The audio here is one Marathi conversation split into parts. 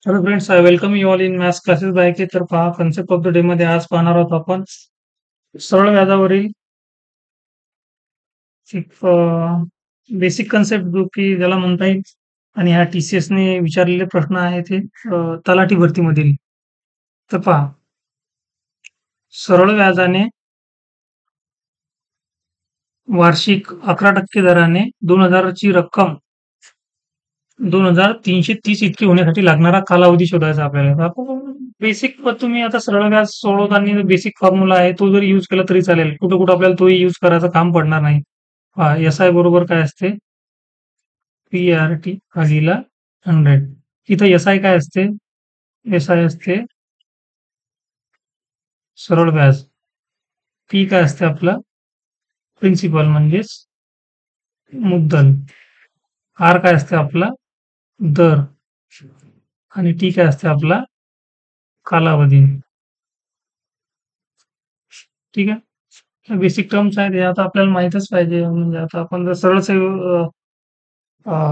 Hello friends, I welcome you all in maths classes by K. तर पहा, कन्सेप्ट ऑफ द डे मध्ये आज पाहणार आहोत आपण सरळ व्याजावरील एक बेसिक कन्सेप्ट जो की ज्याला म्हणता येईल. आणि ह्या TCS ने विचारलेले प्रश्न आहेत हे तलाठी भरतीमधील. तर पहा, सरळ व्याजाने वार्षिक 11% दराने 2000 ची रक्कम 2330 इतकी होण्यासाठी लागणारा कालावधी शोधायचा आपल्याला. तर आपण बेसिक, तुम्ही आता सरळ व्याज सोडवताना बेसिक फॉर्म्युला आहे तो जरी यूज केला तरी चालेल. कुठं कुठं आपल्याला तोही यूज करायचं काम पडणार नाही. SI बरोबर काय असते? PRT भागीला 100. इथं SI काय असते? SI असते सरळ व्याज. P काय असते आपलं? प्रिन्सिपल म्हणजेच मुद्दल. R काय असते आपला? दर. आणि T काय असते आपला? कालावधी. ठीक आहे. बेसिक टर्म्स आहेत हे आता आपल्याला माहीतच पाहिजे. म्हणजे आता आपण जर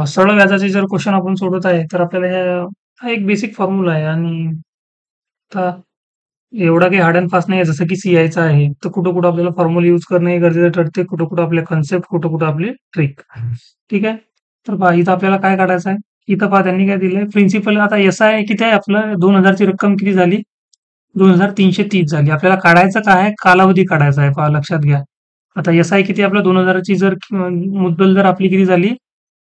सरळ व्याजाचे जर क्वेश्चन आपण सोडवत आहे तर आपल्याला हा एक बेसिक फॉर्म्युला आहे. आणि आता एवढा काही हार्ड अँड फास्ट नाही आहे जसं की CI चा आहे. तर कुठं कुठं आपल्याला फॉर्म्युला यूज करणे हे गरजेचं ठरते. कुठं कुठं आपले कन्सेप्ट, कुठं कुठं आपले ट्रिक. ठीक आहे. तर पहा, इथं आपल्याला काय काढायचं आहे. इथं पहा, त्यांनी काय दिलंय, प्रिन्सिपल. आता SI किती आहे आपलं? 2000 ची रक्कम किती झाली? 2330 झाली. आपल्याला काढायचं काय आहे? कालावधी काढायचा आहे. पहा, लक्षात घ्या. आता SI किती आपलं? 2000 ची जर मुद्दल जर आपली किती झाली?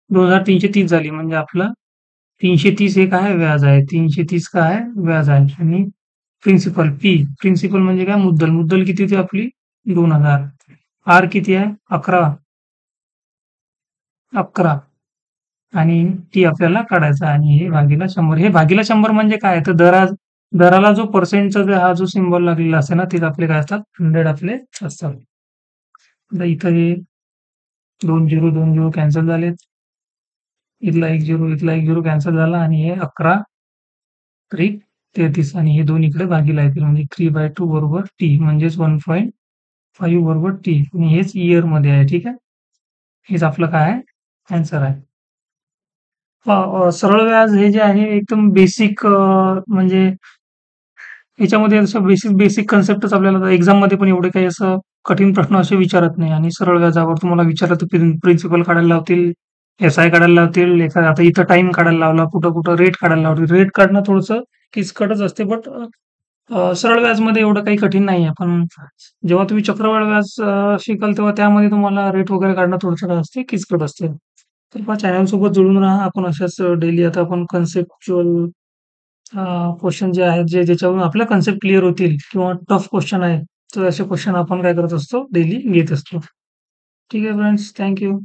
2330 झाली. म्हणजे आपलं 330 हे काय व्याज आहे? 330 काय व्याज आहे? आणि प्रिन्सिपल प्रिन्सिपल म्हणजे काय? मुद्दल. मुद्दल किती होती आपली? 2000. आर किती आहे? 11. आणि टी आपल्याला काढायचा आहे. आणि हे भागीला 100. हे भागीला 100 म्हणजे काय? तर दराला जो पर्सेंटचा हा जो सिम्बॉल लागलेला असते ना, तिथे आपले काय असतात? 100 आपले असतात. आता इथं हे 2 झिरो कॅन्सल झालेत. इथला 1 झिरो, इथला 1 झिरो कॅन्सल झाला. आणि हे 11 त्रिक 33. आणि हे दोन इकडे भागीला येतील. म्हणजे 3/2 बरोबर टी, म्हणजेच 1.5 बरोबर टी. आणि हेच इयर मध्ये आहे. ठीक आहे. हेच आपलं काय आहे? आन्सर आहे. सरळ व्याज हे जे आहे एकदम बेसिक, म्हणजे याच्यामध्ये असं बेसिक बेसिक कन्सेप्टच आपल्याला एक्झाम मध्ये पण एवढे काही असं कठीण प्रश्न असे विचारत नाही. आणि सरळ व्याजावर तुम्हाला विचारलं तर प्रिन्सिपल काढायला लावतील, SI काढायला लावतील. आता इथं टाइम काढायला लावला, कुठं कुठं रेट काढायला लावतील. रेट काढणं थोडंसं किचकटच असते. बट सरळ व्याजमध्ये एवढं काही कठीण नाही आहे. पण जेव्हा तुम्ही चक्रवाढ व्याज शिकाल तेव्हा त्यामध्ये तुम्हाला रेट वगैरे काढणं थोडंसं काय असते, किचकट असते. तर पहा, चॅनल सोबत जोडून राहा. आपण अशाच डेली आता आपण कन्सेप्च्युअल क्वेश्चन जे आहेत, ज्याच्यावरून आपल्या कन्सेप्ट क्लिअर होतील किंवा टफ क्वेश्चन आहेत, तर असे क्वेश्चन आपण काय करत असतो? डेली घेत असतो. ठीक आहे फ्रेंड्स, थँक यू.